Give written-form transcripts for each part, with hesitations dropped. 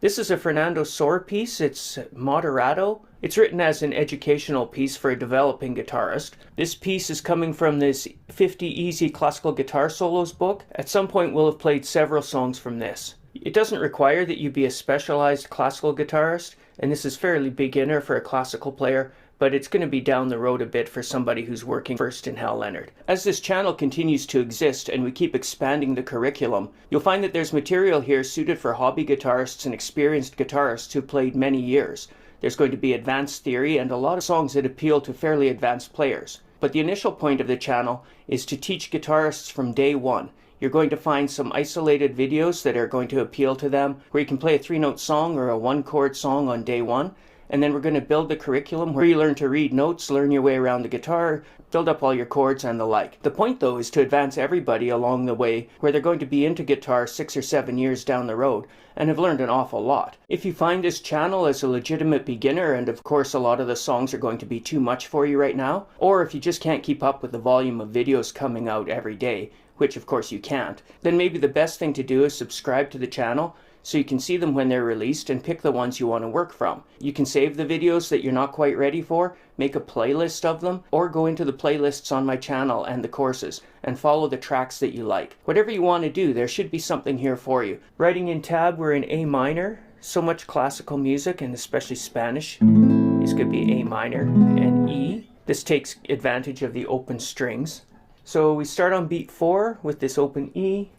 This is a Fernando Sor piece. It's Moderato. It's written as an educational piece for a developing guitarist. This piece is coming from this 50 Easy Classical Guitar Solos book. At some point we'll have played several songs from this. It doesn't require that you be a specialized classical guitarist, and this is fairly beginner for a classical player, but it's going to be down the road a bit for somebody who's working first in Hal Leonard. As this channel continues to exist and we keep expanding the curriculum, you'll find that there's material here suited for hobby guitarists and experienced guitarists who've played many years. There's going to be advanced theory and a lot of songs that appeal to fairly advanced players. But the initial point of the channel is to teach guitarists from day one. You're going to find some isolated videos that are going to appeal to them, where you can play a 3-note song or a 1-chord song on day one. And then we're going to build the curriculum where you learn to read notes, learn your way around the guitar, build up all your chords and the like. The point though is to advance everybody along the way where they're going to be into guitar 6 or 7 years down the road and have learned an awful lot. If you find this channel as a legitimate beginner, and of course a lot of the songs are going to be too much for you right now, or if you just can't keep up with the volume of videos coming out every day, which of course you can't, then maybe the best thing to do is subscribe to the channel so you can see them when they're released and pick the ones you want to work from. You can save the videos that you're not quite ready for, make a playlist of them, or go into the playlists on my channel and the courses and follow the tracks that you like. Whatever you want to do, there should be something here for you. Writing in tab, we're in A minor. So much classical music, and especially Spanish, is going to be A minor and E. This takes advantage of the open strings. So we start on beat 4 with this open E.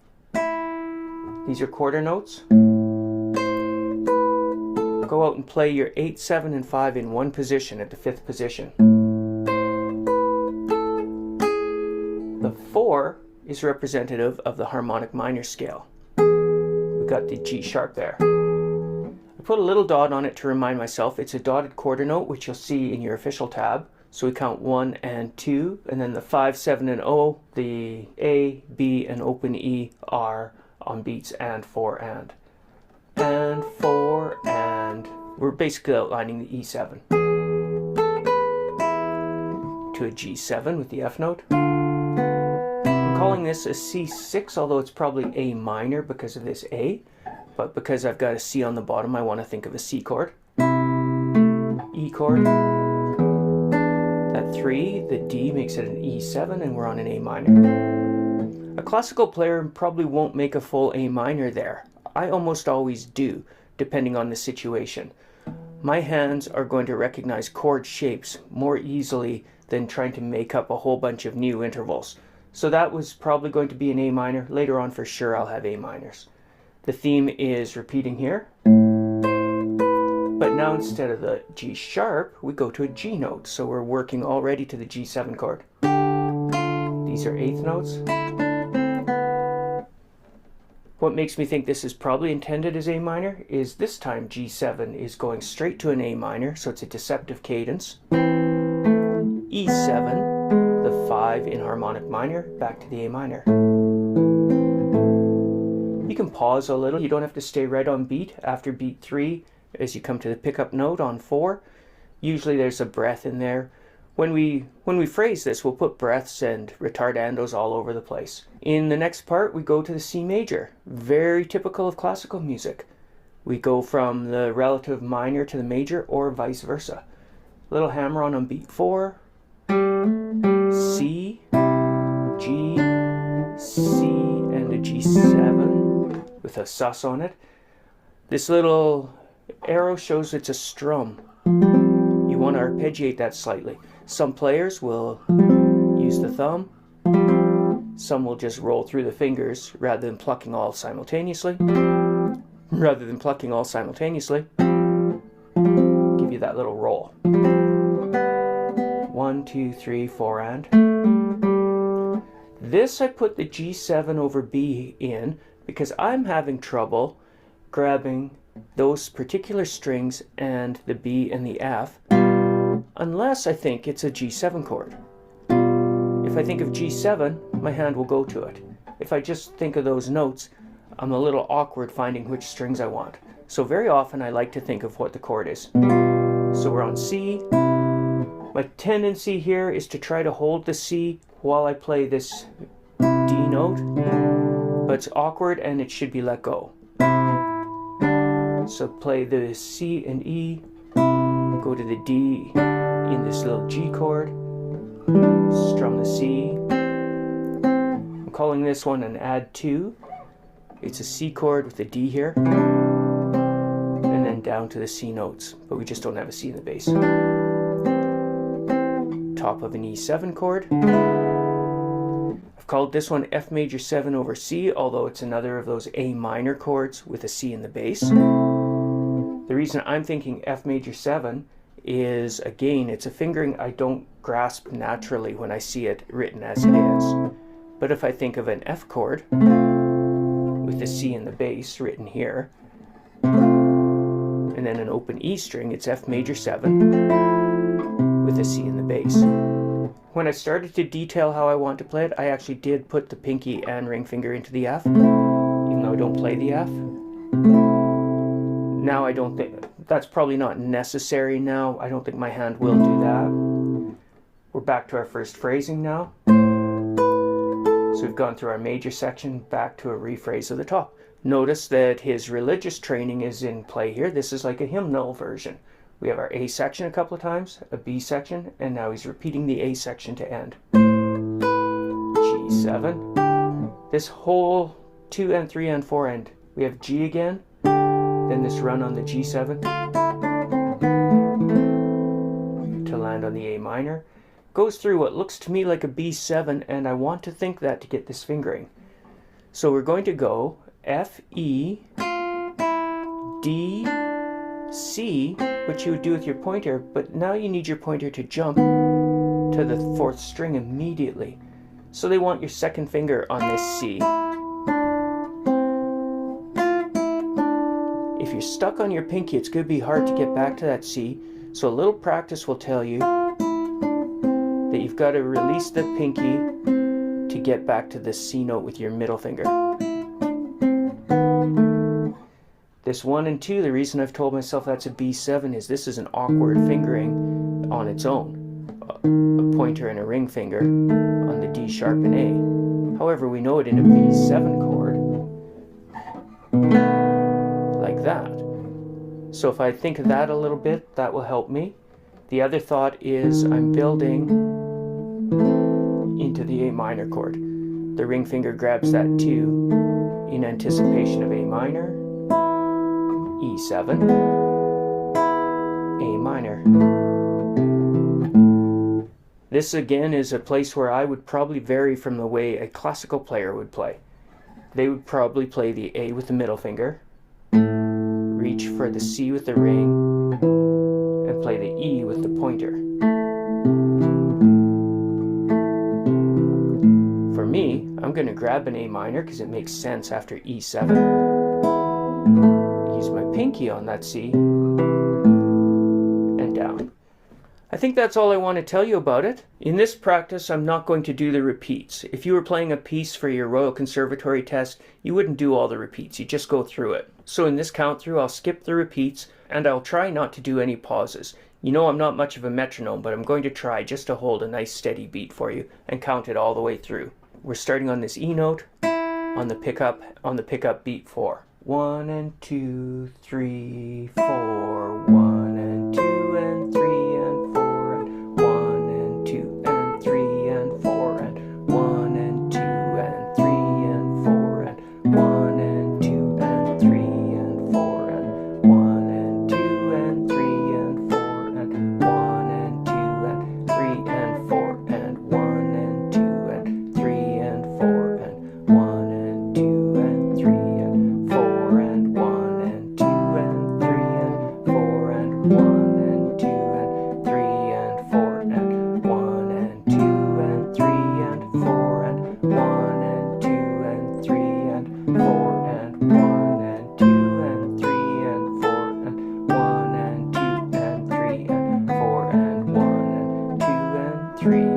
These are quarter notes. Go out and play your 8, 7, and 5 in one position at the 5th position. The 4 is representative of the harmonic minor scale. We've got the G sharp there. I put a little dot on it to remind myself it's a dotted quarter note, which you'll see in your official tab. So we count 1 and 2, and then the 5, 7, and O, the A, B, and open E are on beats and 4 and 4 and. We're basically outlining the E7 to a G7 with the F note. I'm calling this a C6, although it's probably A minor because of this A, but because I've got a C on the bottom, I want to think of a C chord. E chord. That 3, the D makes it an E7, and we're on an A minor. A classical player probably won't make a full A minor there. I almost always do, depending on the situation. My hands are going to recognize chord shapes more easily than trying to make up a whole bunch of new intervals. So that was probably going to be an A minor. Later on for sure I'll have A minors. The theme is repeating here. But now instead of the G sharp, we go to a G note. So we're working already to the G7 chord. These are 8th notes. What makes me think this is probably intended as A minor is this time G7 is going straight to an A minor, so it's a deceptive cadence. E7, the 5 in harmonic minor, back to the A minor. You can pause a little, you don't have to stay right on beat. After beat 3, as you come to the pickup note on 4, usually there's a breath in there. When we phrase this, we'll put breaths and retardandos all over the place. In the next part, we go to the C major, very typical of classical music. We go from the relative minor to the major, or vice versa. Little hammer on beat 4, C, G, C, and a G7 with a sus on it. This little arrow shows it's a strum. You want to arpeggiate that slightly. Some players will use the thumb. Some will just roll through the fingers rather than plucking all simultaneously. Give you that little roll. 1, 2, 3, 4, and. This I put the G7 over B in because I'm having trouble grabbing those particular strings and the B and the F unless I think it's a G7 chord. If I think of G7, my hand will go to it. If I just think of those notes, I'm a little awkward finding which strings I want. So very often I like to think of what the chord is. So we're on C. My tendency here is to try to hold the C while I play this D note, but it's awkward and it should be let go. So play the C and E, go to the D in this little G chord, strum the C. I'm calling this one an add 2. It's a C chord with a D here, and then down to the C notes, but we just don't have a C in the bass. Top of an E7 chord. I've called this one F major 7 over C, although it's another of those A minor chords with a C in the bass. The reason I'm thinking F major 7 is, again, it's a fingering I don't grasp naturally when I see it written as it is. But if I think of an F chord with a C in the bass written here, and then an open E string, it's F major 7 with a C in the bass. When I started to detail how I want to play it, I actually did put the pinky and ring finger into the F, even though I don't play the F. Now I don't think, that's probably not necessary now. I don't think my hand will do that. We're back to our first phrasing now. So we've gone through our major section, back to a rephrase of the top. Notice that his religious training is in play here. This is like a hymnal version. We have our A section a couple of times, a B section, and now he's repeating the A section to end. G7. This whole 2 and 3 and 4 end. We have G again, then this run on the G7 to land on the A minor. Goes through what looks to me like a B7, and I want to think that to get this fingering. So we're going to go F, E, D, C, which you would do with your pointer, but now you need your pointer to jump to the 4th string immediately. So they want your second finger on this C. If you're stuck on your pinky, it's going to be hard to get back to that C, so a little practice will tell you that you've got to release the pinky to get back to the C note with your middle finger. This 1 and 2, the reason I've told myself that's a B7 is this is an awkward fingering on its own. A pointer and a ring finger on the D sharp and A. However, we know it in a B7 chord like that. So if I think of that a little bit, that will help me. The other thought is I'm building into the A minor chord. The ring finger grabs that 2 in anticipation of A minor, E7, A minor. This again is a place where I would probably vary from the way a classical player would play. They would probably play the A with the middle finger, reach for the C with the ring, and play the E with the pointer. For me, I'm going to grab an A minor because it makes sense after E7. Use my pinky on that C, and down. I think that's all I want to tell you about it. In this practice, I'm not going to do the repeats. If you were playing a piece for your Royal Conservatory test, you wouldn't do all the repeats, you just go through it. So in this count through, I'll skip the repeats, and I'll try not to do any pauses. You know I'm not much of a metronome, but I'm going to try just to hold a nice steady beat for you and count it all the way through. We're starting on this E note, on the pickup beat 4. 1 and 2, 3, 4, 1 and 2 and 3 and 4. 3.